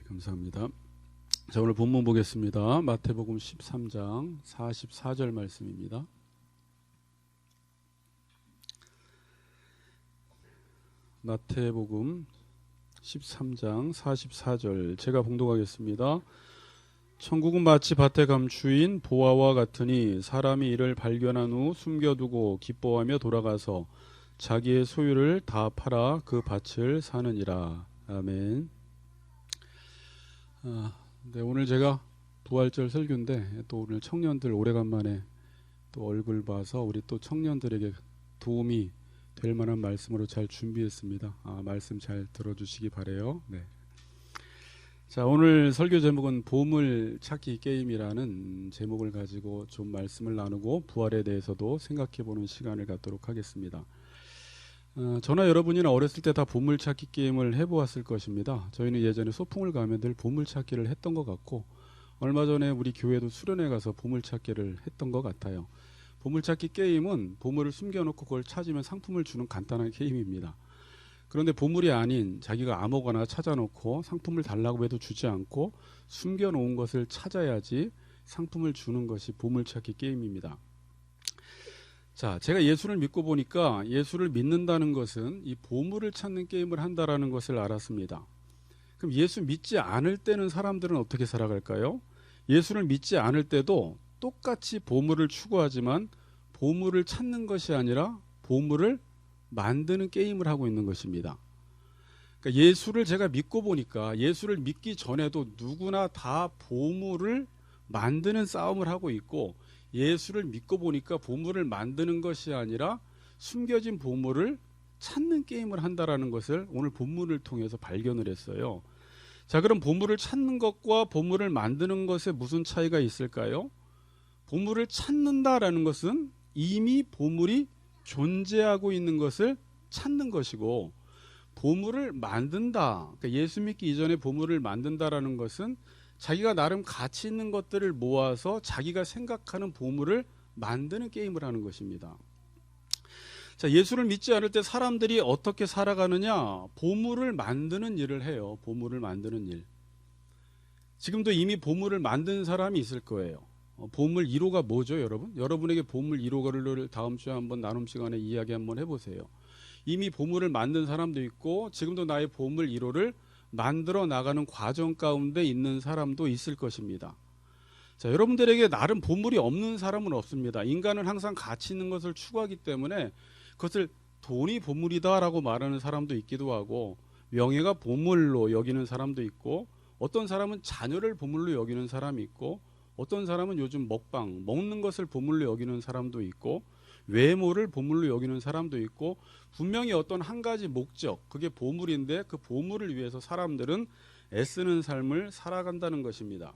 감사합니다. 자, 오늘 본문 보겠습니다. 마태복음 13장 44절 말씀입니다. 마태복음 13장 44절 제가 봉독하겠습니다. 천국은 마치 밭에 감추인 보화와 같으니 사람이 이를 발견한 후 숨겨두고 기뻐하며 돌아가서 자기의 소유를 다 팔아 그 밭을 사느니라. 아멘. 네, 오늘 제가 부활절 설교인데 또 오늘 청년들 오래간만에 또 얼굴 봐서 우리 또 청년들에게 도움이 될 만한 말씀으로 잘 준비했습니다. 말씀 잘 들어주시기 바래요. 네. 자, 오늘 설교 제목은 보물 찾기 게임이라는 제목을 가지고 좀 말씀을 나누고 부활에 대해서도 생각해보는 시간을 갖도록 하겠습니다. 저나 여러분이나 어렸을 때 다 보물찾기 게임을 해보았을 것입니다. 저희는 예전에 소풍을 가면 늘 보물찾기를 했던 것 같고, 얼마 전에 우리 교회도 수련회 가서 보물찾기를 했던 것 같아요. 보물찾기 게임은 보물을 숨겨놓고 그걸 찾으면 상품을 주는 간단한 게임입니다. 그런데 보물이 아닌 자기가 아무거나 찾아놓고 상품을 달라고 해도 주지 않고 숨겨놓은 것을 찾아야지 상품을 주는 것이 보물찾기 게임입니다. 자, 제가 예수를 믿고 보니까 예수를 믿는다는 것은 이 보물을 찾는 게임을 한다라는 것을 알았습니다. 그럼 예수 믿지 않을 때는 사람들은 어떻게 살아갈까요? 예수를 믿지 않을 때도 똑같이 보물을 추구하지만 보물을 찾는 것이 아니라 보물을 만드는 게임을 하고 있는 것입니다. 그러니까 예수를 제가 믿고 보니까 예수를 믿기 전에도 누구나 다 보물을 만드는 싸움을 하고 있고, 예수를 믿고 보니까 보물을 만드는 것이 아니라 숨겨진 보물을 찾는 게임을 한다라는 것을 오늘 본문을 통해서 발견을 했어요. 자, 그럼 보물을 찾는 것과 보물을 만드는 것에 무슨 차이가 있을까요? 보물을 찾는다라는 것은 이미 보물이 존재하고 있는 것을 찾는 것이고, 보물을 만든다, 그러니까 예수 믿기 이전에 보물을 만든다라는 것은 자기가 나름 가치 있는 것들을 모아서 자기가 생각하는 보물을 만드는 게임을 하는 것입니다. 자, 예수를 믿지 않을 때 사람들이 어떻게 살아가느냐? 보물을 만드는 일을 해요. 보물을 만드는 일. 지금도 이미 보물을 만든 사람이 있을 거예요. 보물 1호가 뭐죠, 여러분? 여러분에게 보물 1호를 다음 주에 한번 나눔 시간에 이야기 한번 해보세요. 이미 보물을 만든 사람도 있고 지금도 나의 보물 1호를 만들어 나가는 과정 가운데 있는 사람도 있을 것입니다. 자, 여러분들에게 나름 보물이 없는 사람은 없습니다. 인간은 항상 가치 있는 것을 추구하기 때문에 그것을 돈이 보물이다라고 말하는 사람도 있기도 하고, 명예가 보물로 여기는 사람도 있고, 어떤 사람은 자녀를 보물로 여기는 사람이 있고, 어떤 사람은 요즘 먹는 것을 보물로 여기는 사람도 있고, 외모를 보물로 여기는 사람도 있고, 분명히 어떤 한 가지 목적, 그게 보물인데 그 보물을 위해서 사람들은 애쓰는 삶을 살아간다는 것입니다.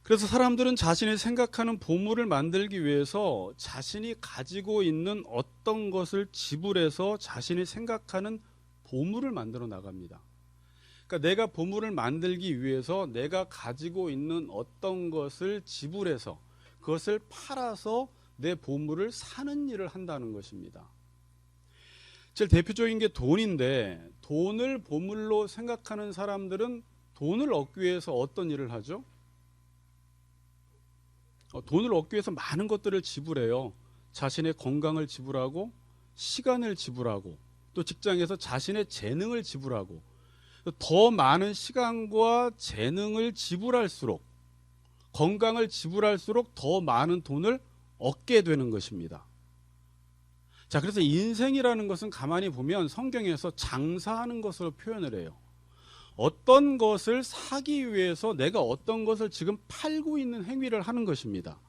그래서 사람들은 자신이 생각하는 보물을 만들기 위해서 자신이 가지고 있는 어떤 것을 지불해서 자신이 생각하는 보물을 만들어 나갑니다. 그러니까 내가 보물을 만들기 위해서 내가 가지고 있는 어떤 것을 지불해서 그것을 팔아서 내 보물을 사는 일을 한다는 것입니다. 제일 대표적인 게 돈인데, 돈을 보물로 생각하는 사람들은 돈을 얻기 위해서 어떤 일을 하죠? 돈을 얻기 위해서 많은 것들을 지불해요. 자신의 건강을 지불하고, 시간을 지불하고, 또 직장에서 자신의 재능을 지불하고, 더 많은 시간과 재능을 지불할수록, 건강을 지불할수록 더 많은 돈을 얻게 되는 것입니다. 자, 그래서 인생이라는 것은 가만히 보면 성경에서 장사하는 것으로 표현을 해요. 어떤 것을 사기 위해서 내가 어떤 것을 지금 팔고 있는 행위를 하는 것입니다.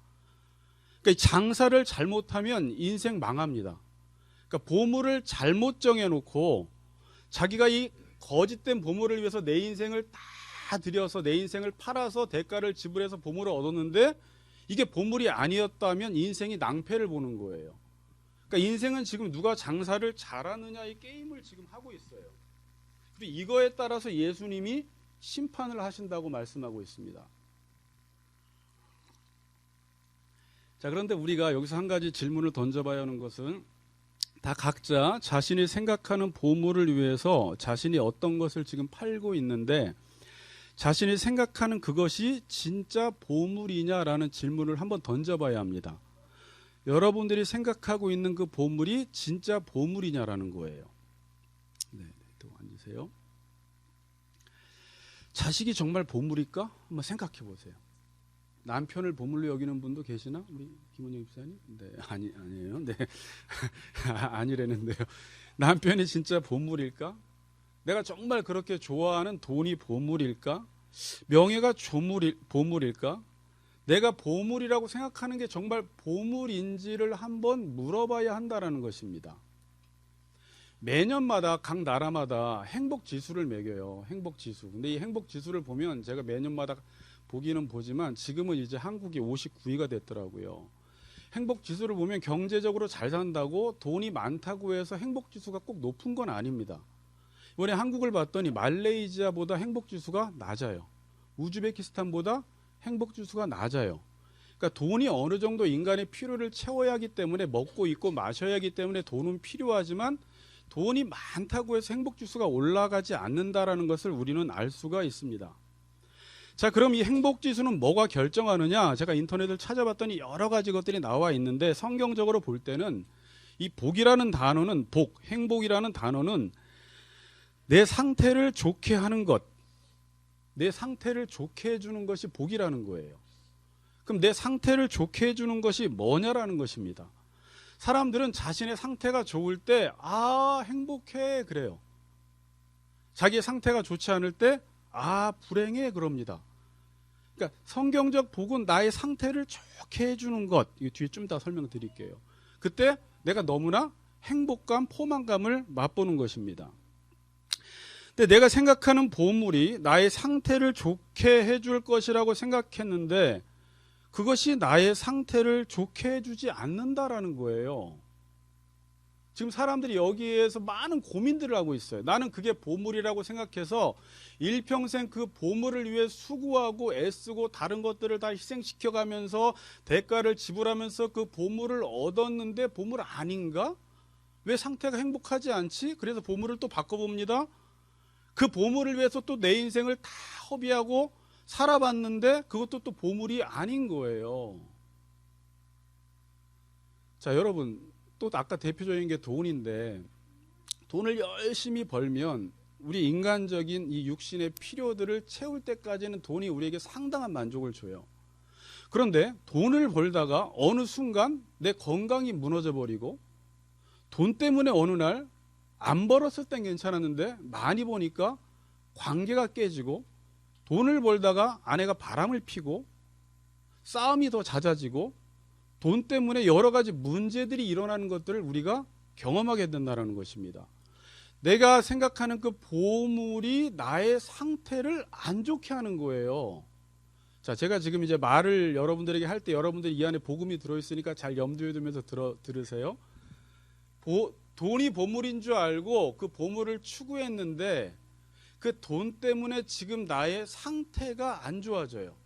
그러니까 장사를 잘못하면 인생 망합니다. 그러니까 보물을 잘못 정해놓고 자기가 이 거짓된 보물을 위해서 내 인생을 다 들여서 내 인생을 팔아서 대가를 지불해서 보물을 얻었는데 이게 보물이 아니었다면 인생이 낭패를 보는 거예요. 그러니까 인생은 지금 누가 장사를 잘하느냐의 게임을 지금 하고 있어요. 그리고 이거에 따라서 예수님이 심판을 하신다고 말씀하고 있습니다. 자, 그런데 우리가 여기서 한 가지 질문을 던져봐야 하는 것은, 다 각자 자신이 생각하는 보물을 위해서 자신이 어떤 것을 지금 팔고 있는데 자신이 생각하는 그것이 진짜 보물이냐라는 질문을 한번 던져봐야 합니다. 여러분들이 생각하고 있는 그 보물이 진짜 보물이냐라는 거예요. 네, 또 앉으세요. 자식이 정말 보물일까? 한번 생각해 보세요. 남편을 보물로 여기는 분도 계시나? 우리 김원영 집사님? 네, 아니에요. 네, 아니라는데요. 남편이 진짜 보물일까? 내가 정말 그렇게 좋아하는 돈이 보물일까? 명예가 보물일까? 내가 보물이라고 생각하는 게 정말 보물인지를 한번 물어봐야 한다는 것입니다. 매년마다 각 나라마다 행복지수를 매겨요. 행복지수. 근데 이 행복지수를 보면 제가 매년마다 보기는 보지만 지금은 이제 한국이 59위가 됐더라고요. 행복지수를 보면 경제적으로 잘 산다고 돈이 많다고 해서 행복지수가 꼭 높은 건 아닙니다. 이번에 한국을 봤더니 말레이시아보다 행복지수가 낮아요. 우즈베키스탄보다 행복지수가 낮아요. 그러니까 돈이 어느 정도 인간의 필요를 채워야 하기 때문에 먹고 입고 마셔야 하기 때문에 돈은 필요하지만 돈이 많다고 해서 행복지수가 올라가지 않는다라는 것을 우리는 알 수가 있습니다. 자, 그럼 이 행복지수는 뭐가 결정하느냐? 제가 인터넷을 찾아봤더니 여러 가지 것들이 나와 있는데 성경적으로 볼 때는 이 복이라는 단어는 행복이라는 단어는 내 상태를 좋게 하는 것, 내 상태를 좋게 해주는 것이 복이라는 거예요. 그럼 내 상태를 좋게 해주는 것이 뭐냐라는 것입니다. 사람들은 자신의 상태가 좋을 때 행복해 그래요. 자기의 상태가 좋지 않을 때 불행해 그럽니다. 그러니까 성경적 복은 나의 상태를 좋게 해주는 것. 이 뒤에 좀 이따 설명드릴게요. 그때 내가 너무나 행복감, 포만감을 맛보는 것입니다. 근데 내가 생각하는 보물이 나의 상태를 좋게 해줄 것이라고 생각했는데 그것이 나의 상태를 좋게 해주지 않는다라는 거예요. 지금 사람들이 여기에서 많은 고민들을 하고 있어요. 나는 그게 보물이라고 생각해서 일평생 그 보물을 위해 수고하고 애쓰고 다른 것들을 다 희생시켜가면서 대가를 지불하면서 그 보물을 얻었는데 보물 아닌가? 왜 상태가 행복하지 않지? 그래서 보물을 또 바꿔봅니다. 그 보물을 위해서 또 내 인생을 다 허비하고 살아봤는데 그것도 또 보물이 아닌 거예요. 자, 여러분, 또 아까 대표적인 게 돈인데 돈을 열심히 벌면 우리 인간적인 이 육신의 필요들을 채울 때까지는 돈이 우리에게 상당한 만족을 줘요. 그런데 돈을 벌다가 어느 순간 내 건강이 무너져 버리고 돈 때문에 어느 날 안 벌었을 땐 괜찮았는데 많이 버니까 관계가 깨지고 돈을 벌다가 아내가 바람을 피고 싸움이 더 잦아지고 돈 때문에 여러 가지 문제들이 일어나는 것들을 우리가 경험하게 된다는 것입니다. 내가 생각하는 그 보물이 나의 상태를 안 좋게 하는 거예요. 자, 제가 지금 이제 말을 여러분들에게 할 때 여러분들이 이 안에 복음이 들어있으니까 잘 염두에 두면서 들으세요. 돈이 보물인 줄 알고 그 보물을 추구했는데 그 돈 때문에 지금 나의 상태가 안 좋아져요.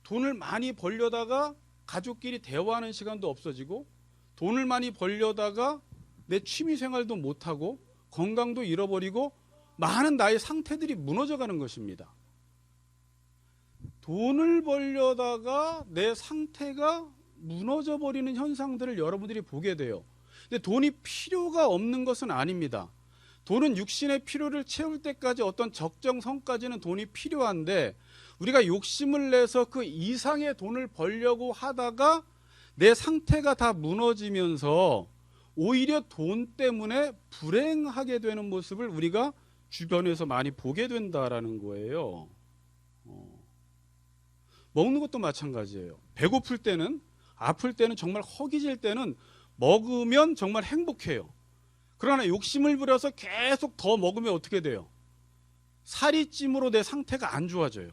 돈을 많이 벌려다가 가족끼리 대화하는 시간도 없어지고 돈을 많이 벌려다가 내 취미 생활도 못하고 건강도 잃어버리고 많은 나의 상태들이 무너져가는 것입니다. 돈을 벌려다가 내 상태가 무너져버리는 현상들을 여러분들이 보게 돼요. 근데 돈이 필요가 없는 것은 아닙니다. 돈은 육신의 필요를 채울 때까지 어떤 적정선까지는 돈이 필요한데 우리가 욕심을 내서 그 이상의 돈을 벌려고 하다가 내 상태가 다 무너지면서 오히려 돈 때문에 불행하게 되는 모습을 우리가 주변에서 많이 보게 된다라는 거예요. 먹는 것도 마찬가지예요. 배고플 때는, 아플 때는, 정말 허기질 때는 먹으면 정말 행복해요. 그러나 욕심을 부려서 계속 더 먹으면 어떻게 돼요? 살이 찜으로 내 상태가 안 좋아져요.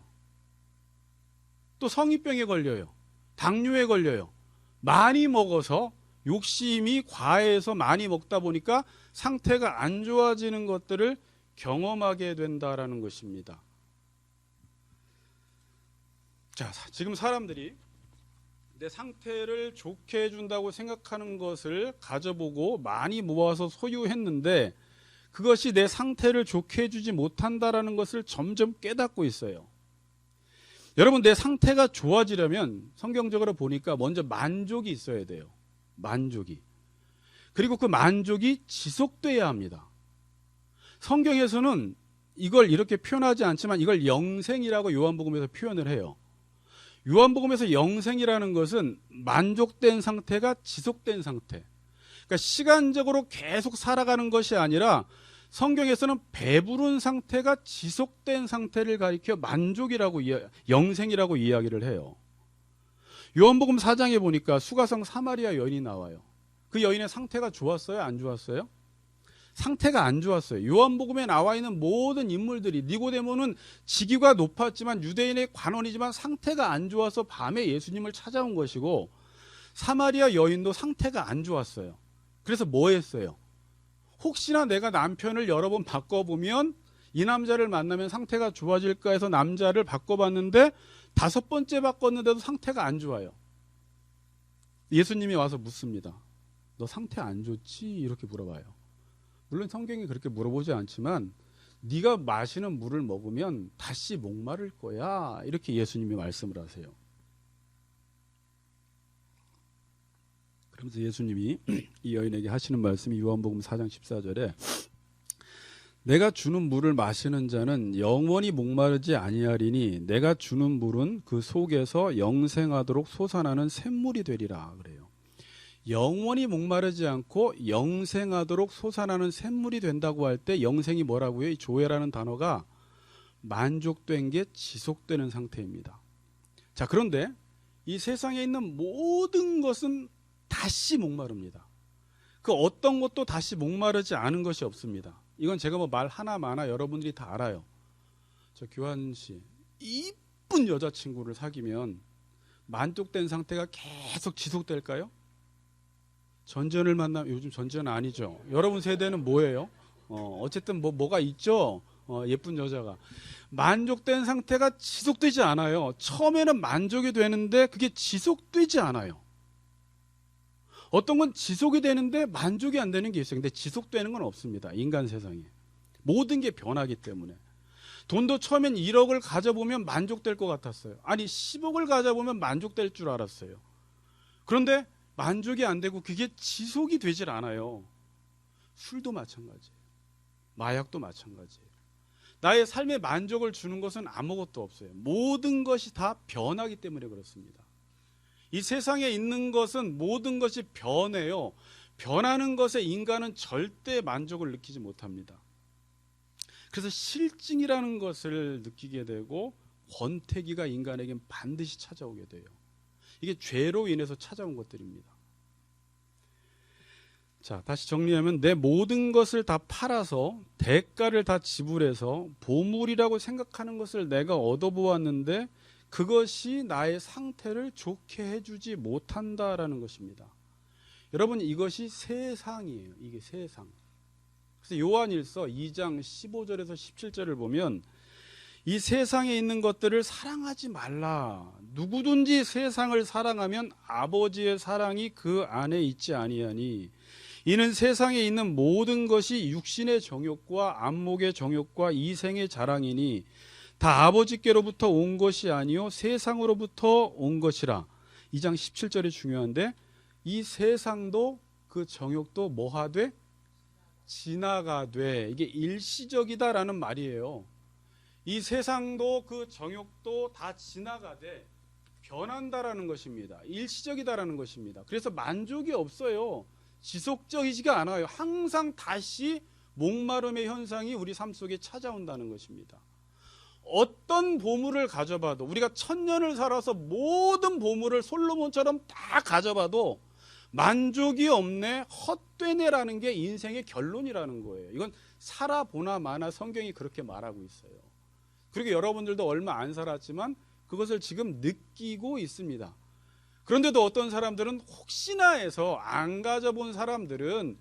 또 성인병에 걸려요. 당뇨에 걸려요. 많이 먹어서 욕심이 과해서 많이 먹다 보니까 상태가 안 좋아지는 것들을 경험하게 된다라는 것입니다. 자, 지금 사람들이 내 상태를 좋게 해준다고 생각하는 것을 가져보고 많이 모아서 소유했는데 그것이 내 상태를 좋게 해주지 못한다라는 것을 점점 깨닫고 있어요. 여러분, 내 상태가 좋아지려면 성경적으로 보니까 먼저 만족이 있어야 돼요. 만족이. 그리고 그 만족이 지속돼야 합니다. 성경에서는 이걸 이렇게 표현하지 않지만 이걸 영생이라고 요한복음에서 표현을 해요. 요한복음에서 영생이라는 것은 만족된 상태가 지속된 상태. 그러니까 시간적으로 계속 살아가는 것이 아니라 성경에서는 배부른 상태가 지속된 상태를 가리켜 만족이라고 영생이라고 이야기를 해요. 요한복음 4장에 보니까 수가성 사마리아 여인이 나와요. 그 여인의 상태가 좋았어요? 안 좋았어요? 상태가 안 좋았어요. 요한복음에 나와 있는 모든 인물들이, 니고데모는 직위가 높았지만 유대인의 관원이지만 상태가 안 좋아서 밤에 예수님을 찾아온 것이고, 사마리아 여인도 상태가 안 좋았어요. 그래서 뭐 했어요? 혹시나 내가 남편을 여러 번 바꿔보면 이 남자를 만나면 상태가 좋아질까 해서 남자를 바꿔봤는데 5번째 바꿨는데도 상태가 안 좋아요. 예수님이 와서 묻습니다. 너 상태 안 좋지? 이렇게 물어봐요. 물론 성경이 그렇게 물어보지 않지만 네가 마시는 물을 먹으면 다시 목마를 거야, 이렇게 예수님이 말씀을 하세요. 그러면서 예수님이 이 여인에게 하시는 말씀이 요한복음 4장 14절에 내가 주는 물을 마시는 자는 영원히 목마르지 아니하리니 내가 주는 물은 그 속에서 영생하도록 솟아나는 샘물이 되리라 그래요. 영원히 목마르지 않고 영생하도록 솟아나는 샘물이 된다고 할 때 영생이 뭐라고요? 이 조회라는 단어가 만족된 게 지속되는 상태입니다. 자, 그런데 이 세상에 있는 모든 것은 다시 목마릅니다. 그 어떤 것도 다시 목마르지 않은 것이 없습니다. 이건 제가 뭐 말 하나마나 여러분들이 다 알아요. 저 교환 씨, 이쁜 여자친구를 사귀면 만족된 상태가 계속 지속될까요? 전전을 만나면, 요즘 전전 아니죠. 여러분 세대는 뭐예요? 어쨌든 뭐가 있죠. 예쁜 여자가. 만족된 상태가 지속되지 않아요. 처음에는 만족이 되는데 그게 지속되지 않아요. 어떤 건 지속이 되는데 만족이 안 되는 게 있어요. 근데 지속되는 건 없습니다. 인간 세상에. 모든 게 변하기 때문에. 돈도 처음엔 1억을 가져보면 만족될 것 같았어요. 아니 10억을 가져보면 만족될 줄 알았어요. 그런데 만족이 안 되고 그게 지속이 되질 않아요. 술도 마찬가지예요. 마약도 마찬가지예요. 나의 삶에 만족을 주는 것은 아무것도 없어요. 모든 것이 다 변하기 때문에 그렇습니다. 이 세상에 있는 것은 모든 것이 변해요. 변하는 것에 인간은 절대 만족을 느끼지 못합니다. 그래서 실증이라는 것을 느끼게 되고 권태기가 인간에겐 반드시 찾아오게 돼요. 이게 죄로 인해서 찾아온 것들입니다. 자, 다시 정리하면 내 모든 것을 다 팔아서 대가를 다 지불해서 보물이라고 생각하는 것을 내가 얻어보았는데 그것이 나의 상태를 좋게 해주지 못한다라는 것입니다. 여러분, 이것이 세상이에요. 이게 세상. 그래서 요한일서 2장 15절에서 17절을 보면 이 세상에 있는 것들을 사랑하지 말라. 누구든지 세상을 사랑하면 아버지의 사랑이 그 안에 있지 아니하니 이는 세상에 있는 모든 것이 육신의 정욕과 안목의 정욕과 이생의 자랑이니 다 아버지께로부터 온 것이 아니요 세상으로부터 온 것이라. 2장 17절이 중요한데 이 세상도 그 정욕도 뭐하되 지나가되, 이게 일시적이다라는 말이에요. 이 세상도 그 정욕도 다 지나가되 변한다라는 것입니다. 일시적이다라는 것입니다. 그래서 만족이 없어요. 지속적이지가 않아요. 항상 다시 목마름의 현상이 우리 삶 속에 찾아온다는 것입니다. 어떤 보물을 가져봐도, 우리가 1000년을 살아서 모든 보물을 솔로몬처럼 다 가져봐도 만족이 없네, 헛되네라는 게 인생의 결론이라는 거예요. 이건 살아보나 마나 성경이 그렇게 말하고 있어요. 그리고 여러분들도 얼마 안 살았지만 그것을 지금 느끼고 있습니다. 그런데도 어떤 사람들은 혹시나 해서 안 가져본 사람들은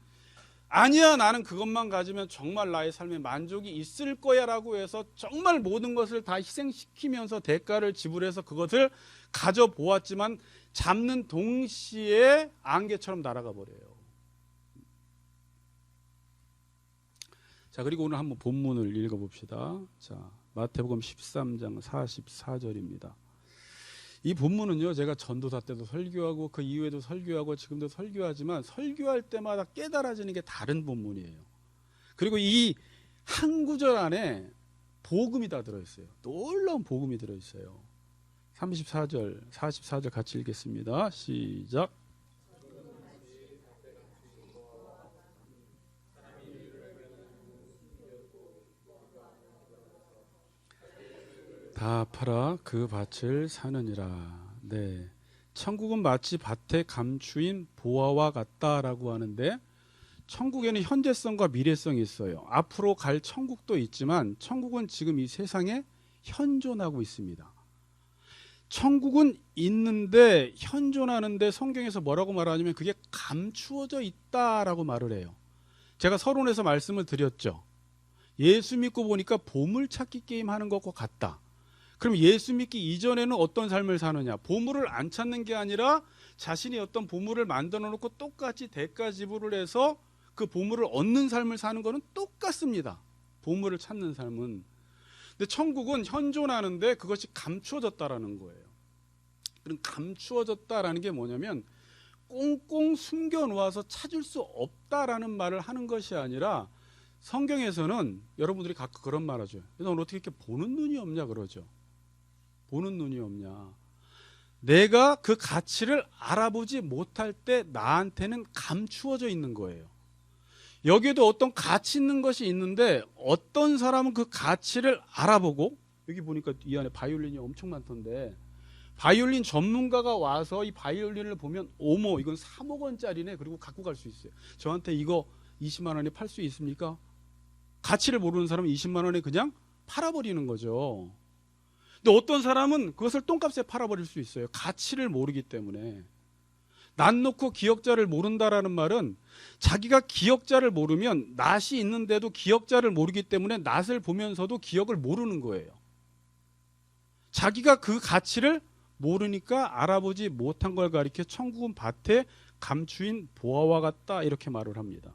아니야, 나는 그것만 가지면 정말 나의 삶에 만족이 있을 거야 라고 해서 정말 모든 것을 다 희생시키면서 대가를 지불해서 그것을 가져보았지만 잡는 동시에 안개처럼 날아가 버려요. 자, 그리고 오늘 한번 본문을 읽어봅시다. 자, 마태복음 13장 44절입니다. 이 본문은요, 제가 전도사 때도 설교하고 그 이후에도 설교하고 지금도 설교하지만 설교할 때마다 깨달아지는 게 다른 본문이에요. 그리고 이 한 구절 안에 복음이 다 들어있어요. 놀라운 복음이 들어있어요. 34절, 44절 같이 읽겠습니다. 시작. 다 팔아 그 밭을 사느니라. 네, 천국은 마치 밭에 감추인 보화와 같다라고 하는데, 천국에는 현재성과 미래성이 있어요. 앞으로 갈 천국도 있지만 천국은 지금 이 세상에 현존하고 있습니다. 천국은 있는데 현존하는데 성경에서 뭐라고 말하냐면 그게 감추어져 있다라고 말을 해요. 제가 서론에서 말씀을 드렸죠. 예수 믿고 보니까 보물찾기 게임 하는 것과 같다. 그럼 예수 믿기 이전에는 어떤 삶을 사느냐? 보물을 안 찾는 게 아니라 자신이 어떤 보물을 만들어 놓고 똑같이 대가 지불을 해서 그 보물을 얻는 삶을 사는 것은 똑같습니다. 보물을 찾는 삶은. 근데 천국은 현존하는데 그것이 감추어졌다라는 거예요. 그럼 감추어졌다라는 게 뭐냐면 꽁꽁 숨겨 놓아서 찾을 수 없다라는 말을 하는 것이 아니라, 성경에서는 여러분들이 가끔 그런 말 하죠. 넌 어떻게 이렇게 보는 눈이 없냐 그러죠. 보는 눈이 없냐. 내가 그 가치를 알아보지 못할 때 나한테는 감추어져 있는 거예요. 여기에도 어떤 가치 있는 것이 있는데 어떤 사람은 그 가치를 알아보고, 여기 보니까 이 안에 바이올린이 엄청 많던데, 바이올린 전문가가 와서 이 바이올린을 보면 어머 이건 3억 원짜리네, 그리고 갖고 갈 수 있어요. 저한테 이거 20만 원에 팔 수 있습니까? 가치를 모르는 사람은 20만 원에 그냥 팔아버리는 거죠. 근데 어떤 사람은 그것을 똥값에 팔아버릴 수 있어요. 가치를 모르기 때문에. 낫 놓고 기역자를 모른다라는 말은 자기가 기역자를 모르면 낫이 있는데도 기역자를 모르기 때문에 낫을 보면서도 기역을 모르는 거예요. 자기가 그 가치를 모르니까 알아보지 못한 걸 가리켜 천국은 밭에 감추인 보화와 같다 이렇게 말을 합니다.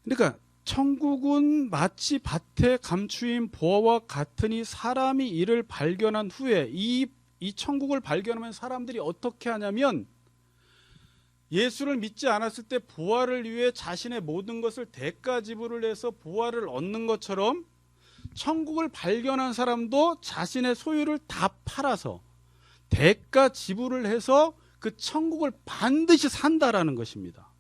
그러니까 천국은 마치 밭에 감추인 보화와 같으니 사람이 이를 발견한 후에 이 천국을 발견하면 사람들이 어떻게 하냐면, 예수를 믿지 않았을 때 보화를 위해 자신의 모든 것을 대가 지불을 해서 보화를 얻는 것처럼 천국을 발견한 사람도 자신의 소유를 다 팔아서 대가 지불을 해서 그 천국을 반드시 산다라는 것입니다.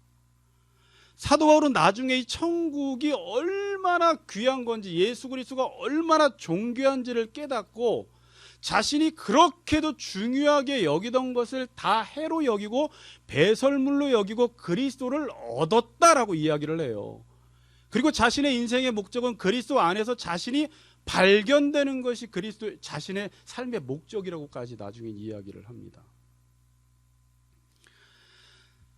사도 바울은 나중에 이 천국이 얼마나 귀한 건지, 예수 그리스도가 얼마나 존귀한지를 깨닫고 자신이 그렇게도 중요하게 여기던 것을 다 해로 여기고 배설물로 여기고 그리스도를 얻었다라고 이야기를 해요. 그리고 자신의 인생의 목적은 그리스도 안에서 자신이 발견되는 것이 그리스도 자신의 삶의 목적이라고까지 나중에 이야기를 합니다.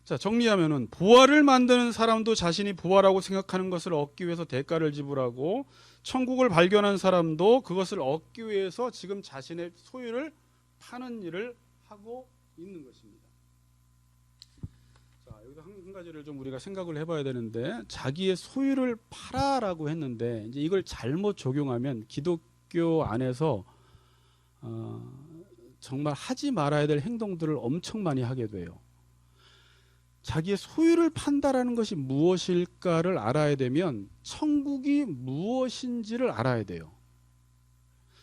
자, 정리하면은 부활을 만드는 사람도 자신이 부활하고 생각하는 것을 얻기 위해서 대가를 지불하고, 천국을 발견한 사람도 그것을 얻기 위해서 지금 자신의 소유를 파는 일을 하고 있는 것입니다. 자, 여기서 한 가지를 좀 우리가 생각을 해봐야 되는데, 자기의 소유를 팔아라고 했는데 이제 이걸 잘못 적용하면 기독교 안에서 정말 하지 말아야 될 행동들을 엄청 많이 하게 돼요. 자기의 소유를 판다라는 것이 무엇일까를 알아야 되면 천국이 무엇인지를 알아야 돼요.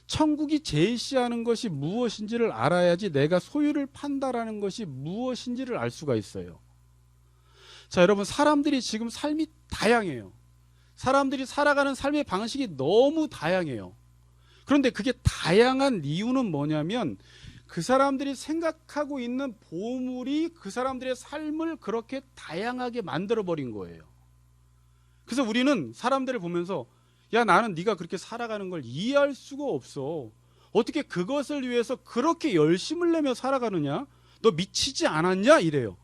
천국이 제시하는 것이 무엇인지를 알아야지 내가 소유를 판다라는 것이 무엇인지를 알 수가 있어요. 자, 여러분, 사람들이 지금 삶이 다양해요. 사람들이 살아가는 삶의 방식이 너무 다양해요. 그런데 그게 다양한 이유는 뭐냐면, 그 사람들이 생각하고 있는 보물이 그 사람들의 삶을 그렇게 다양하게 만들어버린 거예요. 그래서 우리는 사람들을 보면서, 야, 나는 네가 그렇게 살아가는 걸 이해할 수가 없어. 어떻게 그것을 위해서 그렇게 열심을 내며 살아가느냐? 너 미치지 않았냐? 이래요.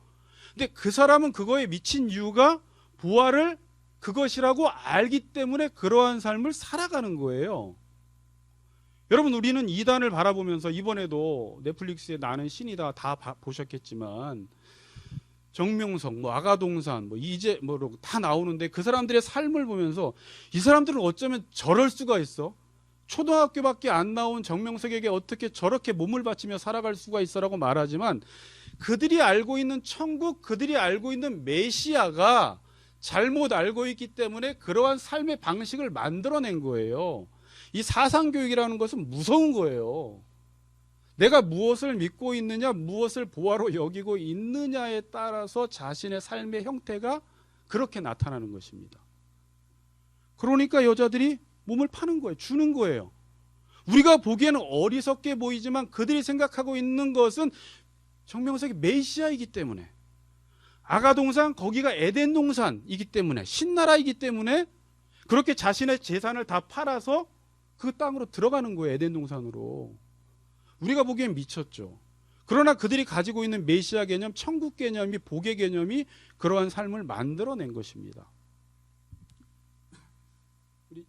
근데 그 사람은 그거에 미친 이유가 부활을 그것이라고 알기 때문에 그러한 삶을 살아가는 거예요. 여러분, 우리는 이단을 바라보면서, 이번에도 넷플릭스에 나는 신이다 다 보셨겠지만, 정명석, 아가동산, 이제 다 나오는데 그 사람들의 삶을 보면서 이 사람들은 어쩌면 저럴 수가 있어? 초등학교밖에 안 나온 정명석에게 어떻게 저렇게 몸을 바치며 살아갈 수가 있어라고 말하지만 그들이 알고 있는 천국, 그들이 알고 있는 메시아가 잘못 알고 있기 때문에 그러한 삶의 방식을 만들어낸 거예요. 이 사상교육이라는 것은 무서운 거예요. 내가 무엇을 믿고 있느냐, 무엇을 보화로 여기고 있느냐에 따라서 자신의 삶의 형태가 그렇게 나타나는 것입니다. 그러니까 여자들이 몸을 파는 거예요. 주는 거예요. 우리가 보기에는 어리석게 보이지만 그들이 생각하고 있는 것은 정명석이 메시아이기 때문에, 아가동산 거기가 에덴 동산이기 때문에, 신나라이기 때문에 그렇게 자신의 재산을 다 팔아서 그 땅으로 들어가는 거예요. 에덴 동산으로. 우리가 보기엔 미쳤죠. 그러나 그들이 가지고 있는 메시아 개념, 천국 개념이, 복의 개념이 그러한 삶을 만들어낸 것입니다. 우리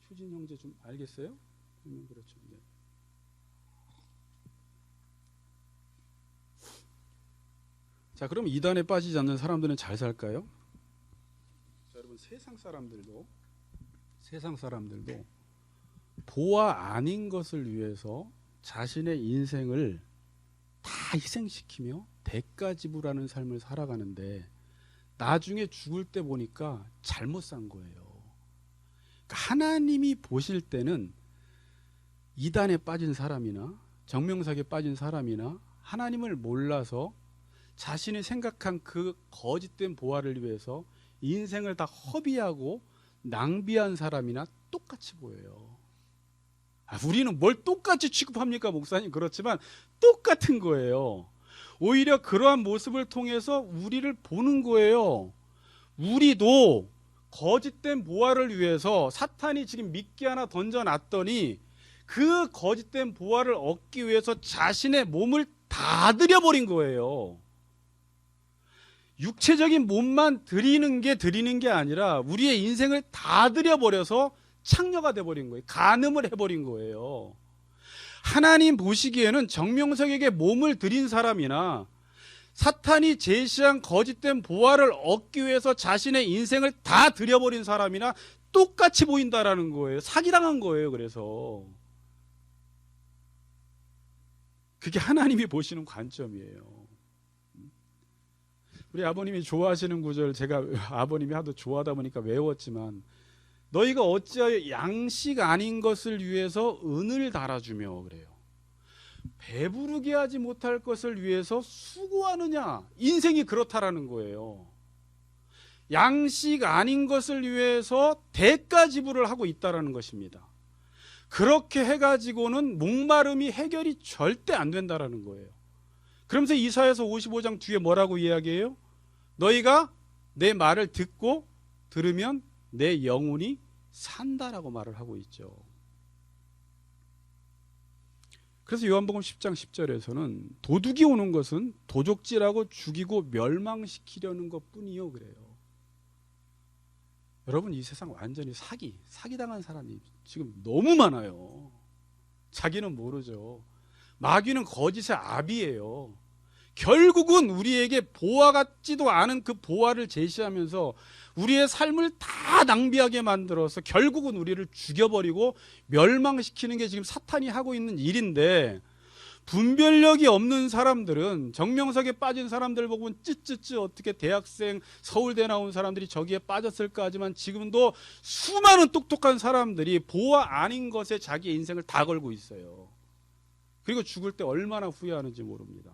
효진 형제 좀 알겠어요? 그렇죠. 네. 자, 그럼 이단에 빠지지 않는 사람들은 잘 살까요? 자, 여러분, 세상 사람들도 보아 아닌 것을 위해서 자신의 인생을 다 희생시키며 대가 지불하는 삶을 살아가는데 나중에 죽을 때 보니까 잘못 산 거예요. 그러니까 하나님이 보실 때는 이단에 빠진 사람이나 정명석에 빠진 사람이나 하나님을 몰라서 자신이 생각한 그 거짓된 보화를 위해서 인생을 다 허비하고 낭비한 사람이나 똑같이 보여요. 우리는 뭘 똑같이 취급합니까, 목사님? 그렇지만 똑같은 거예요. 오히려 그러한 모습을 통해서 우리를 보는 거예요. 우리도 거짓된 보화를 위해서 사탄이 지금 미끼 하나 던져놨더니 그 거짓된 보화를 얻기 위해서 자신의 몸을 다 들여버린 거예요. 육체적인 몸만 드리는 게 아니라 우리의 인생을 다 들여버려서 창녀가 돼버린 거예요. 간음을 해버린 거예요. 하나님 보시기에는 정명석에게 몸을 드린 사람이나 사탄이 제시한 거짓된 보화를 얻기 위해서 자신의 인생을 다 들여버린 사람이나 똑같이 보인다라는 거예요. 사기당한 거예요. 그래서 그게 하나님이 보시는 관점이에요. 우리 아버님이 좋아하시는 구절, 제가 아버님이 하도 좋아하다 보니까 외웠지만, 너희가 어찌하여 양식 아닌 것을 위해서 은을 달아주며, 그래요. 배부르게 하지 못할 것을 위해서 수고하느냐. 인생이 그렇다라는 거예요. 양식 아닌 것을 위해서 대가 지불을 하고 있다라는 것입니다. 그렇게 해가지고는 목마름이 해결이 절대 안 된다라는 거예요. 그러면서 이사야서 55장 뒤에 뭐라고 이야기해요? 너희가 내 말을 듣고 들으면 내 영혼이 산다라고 말을 하고 있죠. 그래서 요한복음 10장 10절에서는 도둑이 오는 것은 도적질하고 죽이고 멸망시키려는 것뿐이요, 그래요. 여러분, 이 세상 완전히 사기당한 사람이 지금 너무 많아요. 자기는 모르죠. 마귀는 거짓의 아비예요. 결국은 우리에게 보화 같지도 않은 그 보화를 제시하면서 우리의 삶을 다 낭비하게 만들어서 결국은 우리를 죽여버리고 멸망시키는 게 지금 사탄이 하고 있는 일인데, 분별력이 없는 사람들은, 정명석에 빠진 사람들 보면 찌찌찌 어떻게 대학생 서울대 나온 사람들이 저기에 빠졌을까 하지만 지금도 수많은 똑똑한 사람들이 보화 아닌 것에 자기의 인생을 다 걸고 있어요. 그리고 죽을 때 얼마나 후회하는지 모릅니다.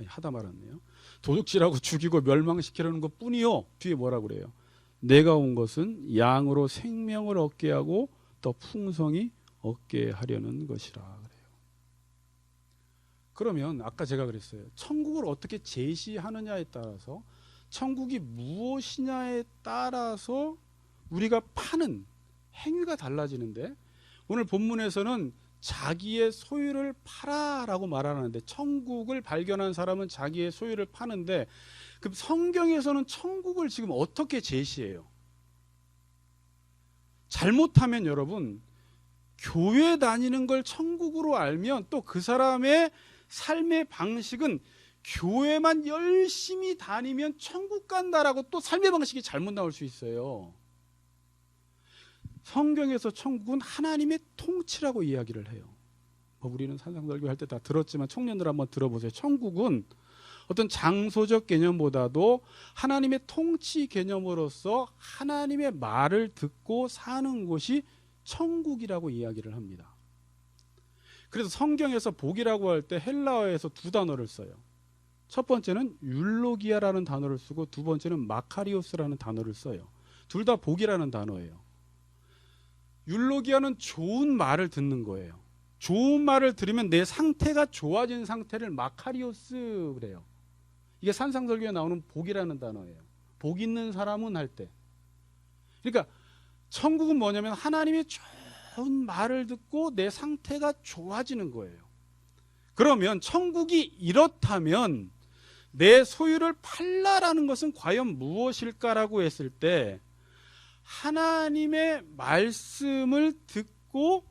하다 말았네요. 도둑질하고 죽이고 멸망시키려는 것 뿐이요. 뒤에 뭐라 그래요? 내가 온 것은 양으로 생명을 얻게 하고 더 풍성히 얻게 하려는 것이라 그래요. 그러면 아까 제가 그랬어요. 천국을 어떻게 제시하느냐에 따라서, 천국이 무엇이냐에 따라서 우리가 파는 행위가 달라지는데, 오늘 본문에서는 자기의 소유를 팔아라고 말하는데, 천국을 발견한 사람은 자기의 소유를 파는데, 그럼 성경에서는 천국을 지금 어떻게 제시해요? 잘못하면 여러분, 교회 다니는 걸 천국으로 알면 또 그 사람의 삶의 방식은 교회만 열심히 다니면 천국 간다라고 또 삶의 방식이 잘못 나올 수 있어요. 성경에서 천국은 하나님의 통치라고 이야기를 해요. 우리는 산상설교 할 때 다 들었지만 청년들 한번 들어보세요. 천국은 어떤 장소적 개념보다도 하나님의 통치 개념으로서 하나님의 말을 듣고 사는 곳이 천국이라고 이야기를 합니다. 그래서 성경에서 복이라고 할 때 헬라어에서 두 단어를 써요. 첫 번째는 율로기아라는 단어를 쓰고 두 번째는 마카리오스라는 단어를 써요. 둘 다 복이라는 단어예요. 율로기아는 좋은 말을 듣는 거예요. 좋은 말을 들으면 내 상태가 좋아진 상태를 마카리오스 그래요. 이게 산상설교에 나오는 복이라는 단어예요. 복 있는 사람은 할 때. 그러니까 천국은 뭐냐면 하나님의 좋은 말을 듣고 내 상태가 좋아지는 거예요. 그러면 천국이 이렇다면 내 소유를 팔라라는 것은 과연 무엇일까라고 했을 때 하나님의 말씀을 듣고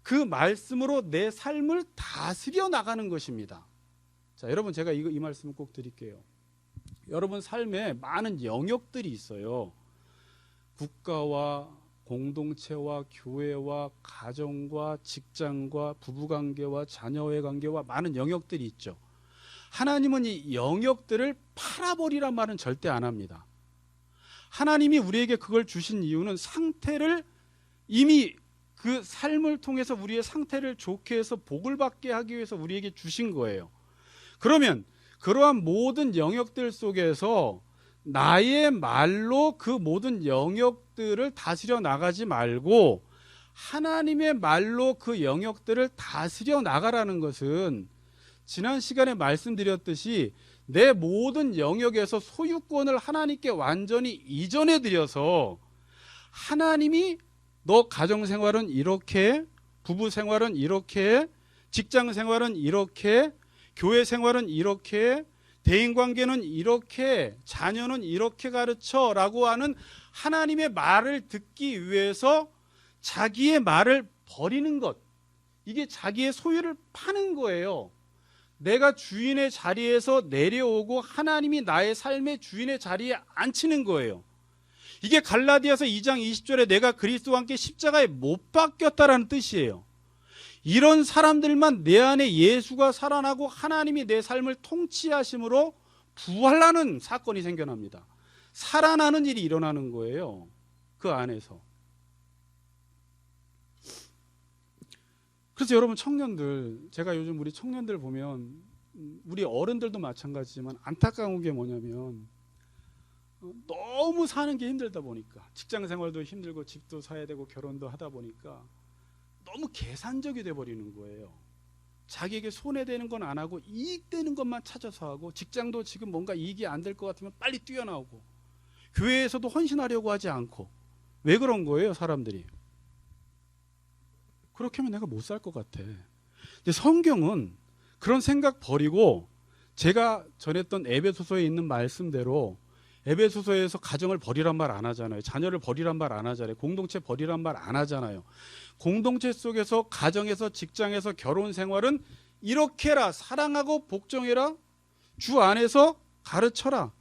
그 말씀으로 내 삶을 다스려 나가는 것입니다. 자, 여러분 제가 이 말씀을 꼭 드릴게요. 여러분 삶에 많은 영역들이 있어요. 국가와 공동체와 교회와 가정과 직장과 부부관계와 자녀의 관계와 많은 영역들이 있죠. 하나님은 이 영역들을 팔아버리란 말은 절대 안 합니다. 하나님이 우리에게 그걸 주신 이유는 상태를 이미 그 삶을 통해서 우리의 상태를 좋게 해서 복을 받게 하기 위해서 우리에게 주신 거예요. 그러면 그러한 모든 영역들 속에서 나의 말로 그 모든 영역들을 다스려 나가지 말고 하나님의 말로 그 영역들을 다스려 나가라는 것은 지난 시간에 말씀드렸듯이 내 모든 영역에서 소유권을 하나님께 완전히 이전해 드려서 하나님이 너 가정생활은 이렇게, 부부생활은 이렇게, 직장생활은 이렇게, 교회생활은 이렇게, 대인관계는 이렇게, 자녀는 이렇게 가르쳐 라고 하는 하나님의 말을 듣기 위해서 자기의 말을 버리는 것, 이게 자기의 소유를 파는 거예요. 내가 주인의 자리에서 내려오고 하나님이 나의 삶의 주인의 자리에 앉히는 거예요. 이게 갈라디아서 2장 20절에 내가 그리스도와 함께 십자가에 못 박혔다라는 뜻이에요. 이런 사람들만 내 안에 예수가 살아나고 하나님이 내 삶을 통치하심으로 부활하는 사건이 생겨납니다. 살아나는 일이 일어나는 거예요. 그 안에서. 그래서 여러분 청년들, 제가 요즘 우리 청년들 보면 우리 어른들도 마찬가지지만 안타까운 게 뭐냐면 너무 사는 게 힘들다 보니까 직장생활도 힘들고 집도 사야 되고 결혼도 하다 보니까 너무 계산적이 돼버리는 거예요. 자기에게 손해되는 건 안 하고 이익되는 것만 찾아서 하고, 직장도 지금 뭔가 이익이 안 될 것 같으면 빨리 뛰어나오고, 교회에서도 헌신하려고 하지 않고. 왜 그런 거예요 사람들이? 그렇게 하면 내가 못 살 것 같아. 근데 성경은 그런 생각 버리고 제가 전했던 에베소서에 있는 말씀대로, 에베소서에서 가정을 버리란 말 안 하잖아요. 자녀를 버리란 말 안 하잖아요. 공동체 버리란 말 안 하잖아요. 공동체 속에서, 가정에서, 직장에서, 결혼 생활은 이렇게 해라, 사랑하고 복종해라, 주 안에서 가르쳐라.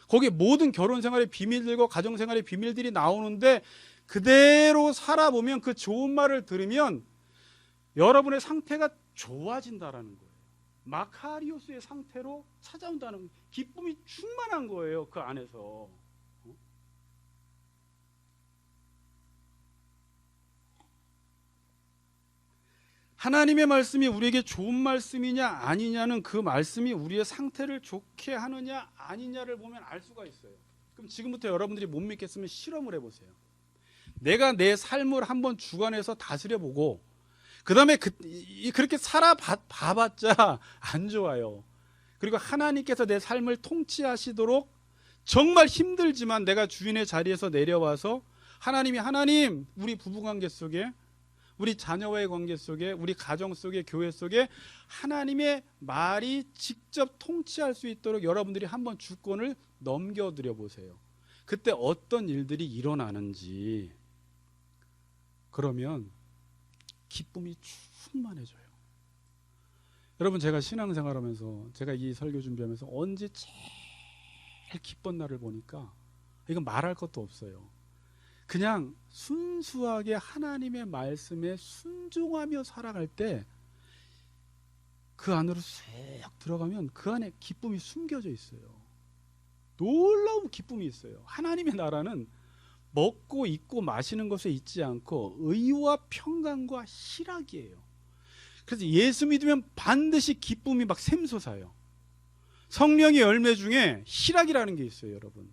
거기에 모든 결혼 생활의 비밀들과 가정 생활의 비밀들이 나오는데 그대로 살아보면, 그 좋은 말을 들으면 여러분의 상태가 좋아진다라는 거예요. 마카리오스의 상태로 찾아온다는, 기쁨이 충만한 거예요. 그 안에서. 하나님의 말씀이 우리에게 좋은 말씀이냐 아니냐는 그 말씀이 우리의 상태를 좋게 하느냐 아니냐를 보면 알 수가 있어요. 그럼 지금부터 여러분들이 못 믿겠으면 실험을 해보세요. 내가 내 삶을 한번 주관해서 다스려보고 그 다음에 그렇게 살아봐봤자 안 좋아요. 그리고 하나님께서 내 삶을 통치하시도록 정말 힘들지만 내가 주인의 자리에서 내려와서 하나님, 우리 부부관계 속에, 우리 자녀와의 관계 속에, 우리 가정 속에, 교회 속에 하나님의 말이 직접 통치할 수 있도록 여러분들이 한번 주권을 넘겨드려 보세요. 그때 어떤 일들이 일어나는지. 그러면 기쁨이 충만해져요. 여러분, 제가 신앙생활하면서, 제가 이 설교 준비하면서 언제 제일 기쁜 날을 보니까 이건 말할 것도 없어요. 그냥 순수하게 하나님의 말씀에 순종하며 살아갈 때 그 안으로 쑥 들어가면 그 안에 기쁨이 숨겨져 있어요. 놀라운 기쁨이 있어요. 하나님의 나라는 먹고 입고 마시는 것에 있지 않고 의와 평강과 희락이에요. 그래서 예수 믿으면 반드시 기쁨이 막 샘솟아요. 성령의 열매 중에 희락이라는 게 있어요, 여러분.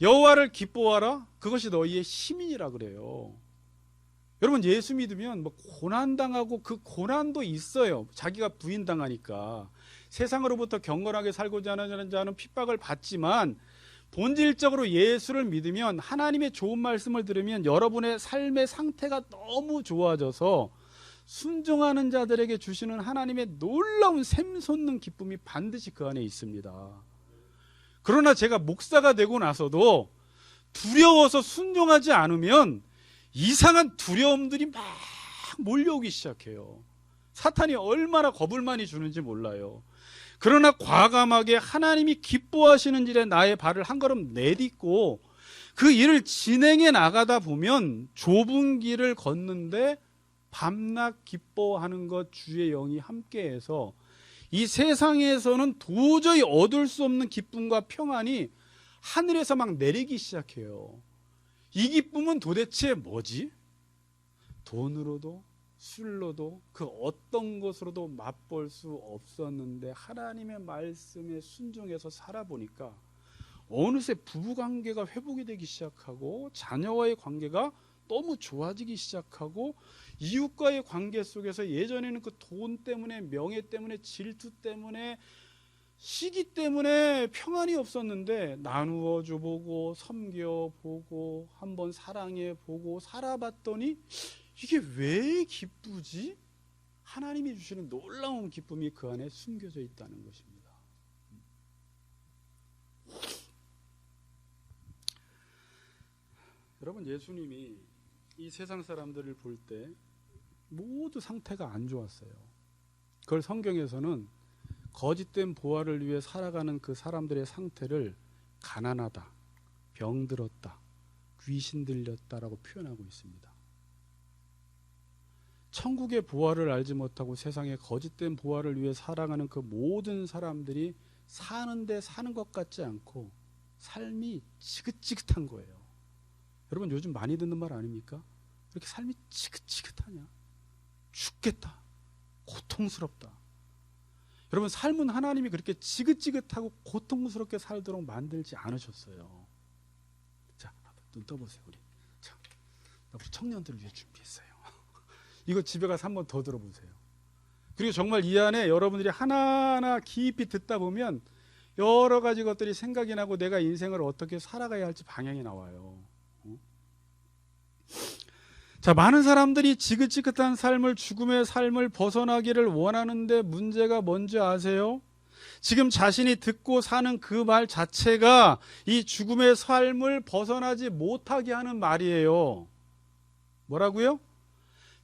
여호와를 기뻐하라, 그것이 너희의 시민이라 그래요. 여러분, 예수 믿으면 뭐 고난당하고 그 고난도 있어요. 자기가 부인당하니까. 세상으로부터 경건하게 살고자 하는 자는 핍박을 받지만 본질적으로 예수를 믿으면, 하나님의 좋은 말씀을 들으면 여러분의 삶의 상태가 너무 좋아져서 순종하는 자들에게 주시는 하나님의 놀라운 샘솟는 기쁨이 반드시 그 안에 있습니다. 그러나 제가 목사가 되고 나서도 두려워서 순종하지 않으면 이상한 두려움들이 막 몰려오기 시작해요. 사탄이 얼마나 겁을 많이 주는지 몰라요. 그러나 과감하게 하나님이 기뻐하시는 일에 나의 발을 한 걸음 내딛고 그 일을 진행해 나가다 보면 좁은 길을 걷는데 밤낮 기뻐하는 것, 주의 영이 함께해서 이 세상에서는 도저히 얻을 수 없는 기쁨과 평안이 하늘에서 막 내리기 시작해요. 이 기쁨은 도대체 뭐지? 돈으로도 술로도 그 어떤 것으로도 맛볼 수 없었는데 하나님의 말씀에 순종해서 살아보니까 어느새 부부관계가 회복이 되기 시작하고 자녀와의 관계가 너무 좋아지기 시작하고 이웃과의 관계 속에서 예전에는 그 돈 때문에, 명예 때문에, 질투 때문에, 시기 때문에 평안이 없었는데 나누어 줘보고 섬겨보고 한번 사랑해보고 살아봤더니 이게 왜 기쁘지? 하나님이 주시는 놀라운 기쁨이 그 안에 숨겨져 있다는 것입니다. 여러분, 예수님이 이 세상 사람들을 볼 때 모두 상태가 안 좋았어요. 그걸 성경에서는 거짓된 보화를 위해 살아가는 그 사람들의 상태를 가난하다, 병들었다, 귀신 들렸다라고 표현하고 있습니다. 천국의 보화를 알지 못하고 세상에 거짓된 보화를 위해 살아가는 그 모든 사람들이 사는데 사는 것 같지 않고 삶이 지긋지긋한 거예요. 여러분, 요즘 많이 듣는 말 아닙니까? 이렇게 삶이 지긋지긋하냐? 죽겠다, 고통스럽다. 여러분, 삶은 하나님이 그렇게 지긋지긋하고 고통스럽게 살도록 만들지 않으셨어요. 자, 눈 떠보세요. 우리 청년들을 위해 준비했어요. 이거 집에 가서 한번 더 들어보세요. 그리고 정말 이 안에 여러분들이 하나하나 깊이 듣다 보면 여러 가지 것들이 생각이 나고 내가 인생을 어떻게 살아가야 할지 방향이 나와요. 자, 많은 사람들이 지긋지긋한 삶을, 죽음의 삶을 벗어나기를 원하는데 문제가 뭔지 아세요? 지금 자신이 듣고 사는 그 말 자체가 이 죽음의 삶을 벗어나지 못하게 하는 말이에요. 뭐라고요?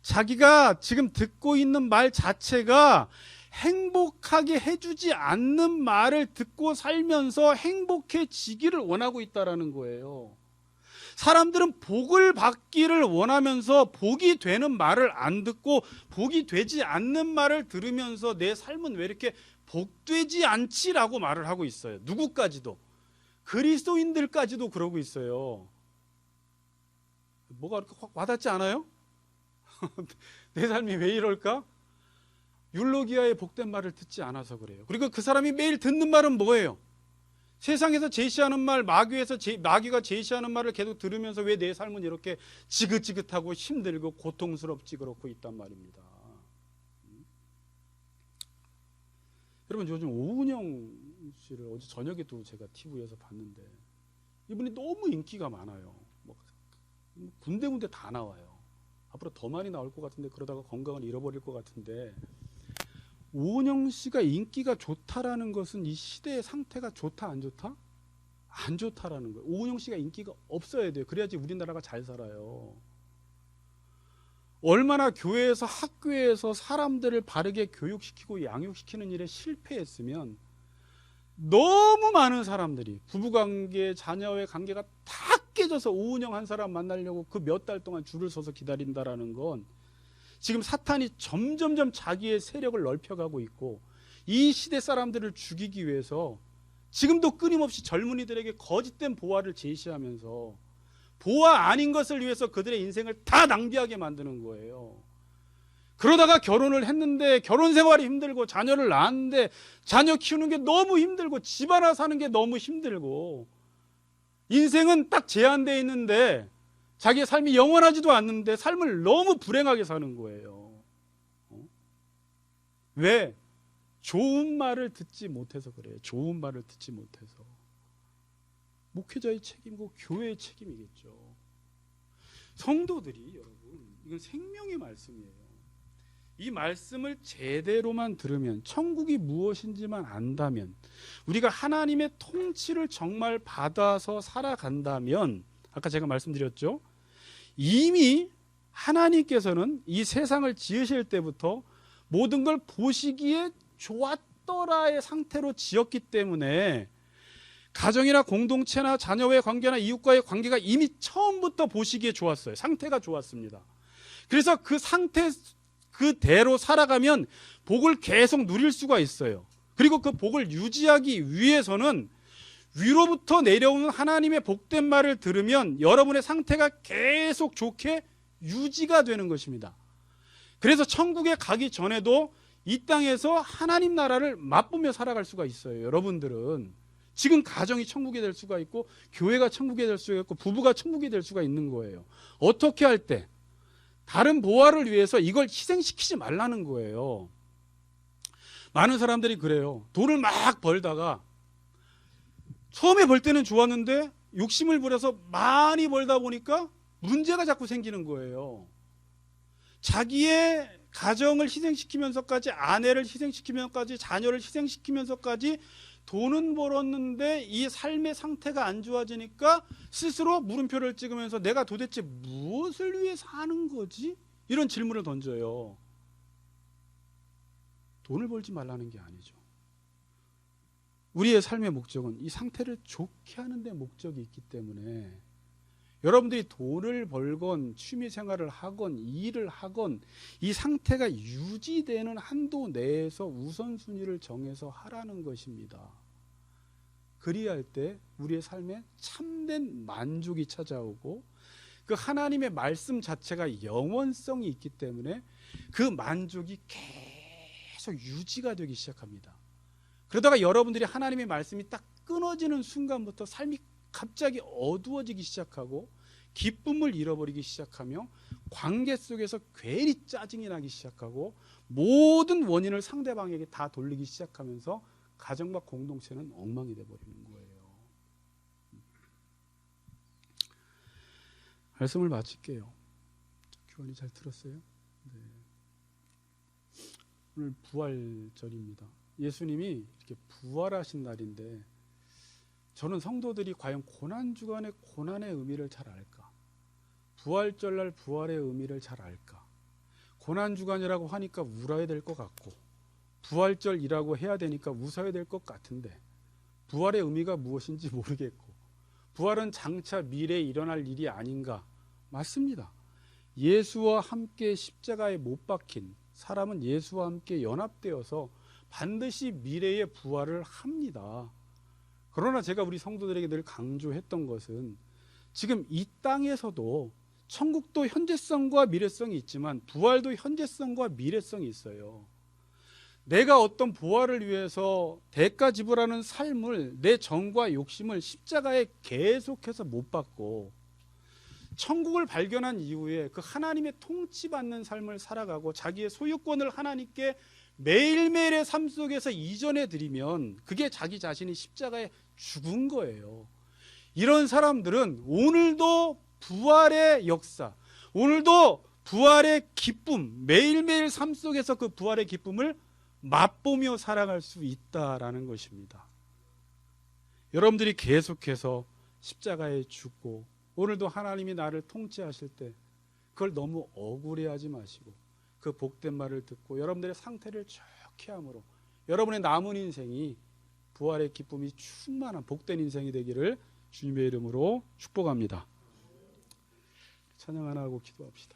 자기가 지금 듣고 있는 말 자체가 행복하게 해주지 않는 말을 듣고 살면서 행복해지기를 원하고 있다는 거예요. 사람들은 복을 받기를 원하면서 복이 되는 말을 안 듣고 복이 되지 않는 말을 들으면서 내 삶은 왜 이렇게 복되지 않지라고 말을 하고 있어요. 누구까지도, 그리스도인들까지도 그러고 있어요. 뭐가 그렇게 확 와닿지 않아요? 내 삶이 왜 이럴까? 율로기아의 복된 말을 듣지 않아서 그래요. 그리고 그 사람이 매일 듣는 말은 뭐예요? 세상에서 제시하는 말, 마귀가 제시하는 말을 계속 들으면서 왜 내 삶은 이렇게 지긋지긋하고 힘들고 고통스럽지 그렇고 있단 말입니다. 여러분, 요즘 오은영 씨를 어제 저녁에도 제가 TV에서 봤는데 이분이 너무 인기가 많아요. 군데군데 다 나와요. 앞으로 더 많이 나올 것 같은데 그러다가 건강을 잃어버릴 것 같은데, 오은영 씨가 인기가 좋다라는 것은 이 시대의 상태가 좋다 안 좋다? 안 좋다라는 거예요. 오은영 씨가 인기가 없어야 돼요. 그래야지 우리나라가 잘 살아요. 얼마나 교회에서, 학교에서 사람들을 바르게 교육시키고 양육시키는 일에 실패했으면 너무 많은 사람들이 부부관계, 자녀의 관계가 다 깨져서 오은영 한 사람 만나려고 그 몇 달 동안 줄을 서서 기다린다라는 건 지금 사탄이 점점점 자기의 세력을 넓혀가고 있고 이 시대 사람들을 죽이기 위해서 지금도 끊임없이 젊은이들에게 거짓된 보화를 제시하면서 보화 아닌 것을 위해서 그들의 인생을 다 낭비하게 만드는 거예요. 그러다가 결혼을 했는데 결혼 생활이 힘들고 자녀를 낳았는데 자녀 키우는 게 너무 힘들고 집 하나 사는 게 너무 힘들고 인생은 딱 제한되어 있는데 자기의 삶이 영원하지도 않는데 삶을 너무 불행하게 사는 거예요. 왜? 좋은 말을 듣지 못해서 그래요. 좋은 말을 듣지 못해서. 목회자의 책임이고 교회의 책임이겠죠. 성도들이 여러분, 이건 생명의 말씀이에요. 이 말씀을 제대로만 들으면, 천국이 무엇인지만 안다면, 우리가 하나님의 통치를 정말 받아서 살아간다면, 아까 제가 말씀드렸죠, 이미 하나님께서는 이 세상을 지으실 때부터 모든 걸 보시기에 좋았더라의 상태로 지었기 때문에 가정이나 공동체나 자녀와의 관계나 이웃과의 관계가 이미 처음부터 보시기에 좋았어요. 상태가 좋았습니다. 그래서 그 상태 그대로 살아가면 복을 계속 누릴 수가 있어요. 그리고 그 복을 유지하기 위해서는 위로부터 내려오는 하나님의 복된 말을 들으면 여러분의 상태가 계속 좋게 유지가 되는 것입니다. 그래서 천국에 가기 전에도 이 땅에서 하나님 나라를 맛보며 살아갈 수가 있어요. 여러분들은 지금 가정이 천국이 될 수가 있고 교회가 천국이 될 수가 있고 부부가 천국이 될 수가 있는 거예요. 어떻게 할 때? 다른 보화를 위해서 이걸 희생시키지 말라는 거예요. 많은 사람들이 그래요. 돈을 막 벌다가 처음에 벌 때는 좋았는데 욕심을 부려서 많이 벌다 보니까 문제가 자꾸 생기는 거예요. 자기의 가정을 희생시키면서까지, 아내를 희생시키면서까지, 자녀를 희생시키면서까지 돈은 벌었는데 이 삶의 상태가 안 좋아지니까 스스로 물음표를 찍으면서 내가 도대체 무엇을 위해 사는 거지? 이런 질문을 던져요. 돈을 벌지 말라는 게 아니죠. 우리의 삶의 목적은 이 상태를 좋게 하는 데 목적이 있기 때문에 여러분들이 돈을 벌건 취미생활을 하건 일을 하건 이 상태가 유지되는 한도 내에서 우선순위를 정해서 하라는 것입니다. 그리할 때 우리의 삶에 참된 만족이 찾아오고 그 하나님의 말씀 자체가 영원성이 있기 때문에 그 만족이 계속 유지가 되기 시작합니다. 그러다가 여러분들이 하나님의 말씀이 딱 끊어지는 순간부터 삶이 갑자기 어두워지기 시작하고 기쁨을 잃어버리기 시작하며 관계 속에서 괜히 짜증이 나기 시작하고 모든 원인을 상대방에게 다 돌리기 시작하면서 가정과 공동체는 엉망이 되어버리는 거예요. 말씀을 마칠게요. 교환이 잘 들었어요? 네. 오늘 부활절입니다. 예수님이 이렇게 부활하신 날인데 저는 성도들이 과연 고난주간의 고난의 의미를 잘 알까? 부활절날 부활의 의미를 잘 알까? 고난주간이라고 하니까 울어야 될 것 같고 부활절이라고 해야 되니까 웃어야 될 것 같은데 부활의 의미가 무엇인지 모르겠고 부활은 장차 미래에 일어날 일이 아닌가? 맞습니다. 예수와 함께 십자가에 못 박힌 사람은 예수와 함께 연합되어서 반드시 미래에 부활을 합니다. 그러나 제가 우리 성도들에게 늘 강조했던 것은 지금 이 땅에서도 천국도 현재성과 미래성이 있지만 부활도 현재성과 미래성이 있어요. 내가 어떤 부활을 위해서 대가 지불하는 삶을 내 정과 욕심을 십자가에 계속해서 못 받고 천국을 발견한 이후에 그 하나님의 통치받는 삶을 살아가고 자기의 소유권을 하나님께 매일매일의 삶 속에서 이전해 드리면 그게 자기 자신이 십자가에 죽은 거예요. 이런 사람들은 오늘도 부활의 역사, 오늘도 부활의 기쁨, 매일매일 삶 속에서 그 부활의 기쁨을 맛보며 살아갈 수 있다라는 것입니다. 여러분들이 계속해서 십자가에 죽고 오늘도 하나님이 나를 통치하실 때 그걸 너무 억울해하지 마시고 그 복된 말을 듣고 여러분들의 상태를 좋게 함으로 여러분의 남은 인생이 부활의 기쁨이 충만한 복된 인생이 되기를 주님의 이름으로 축복합니다. 찬양 하나 하고 기도합시다.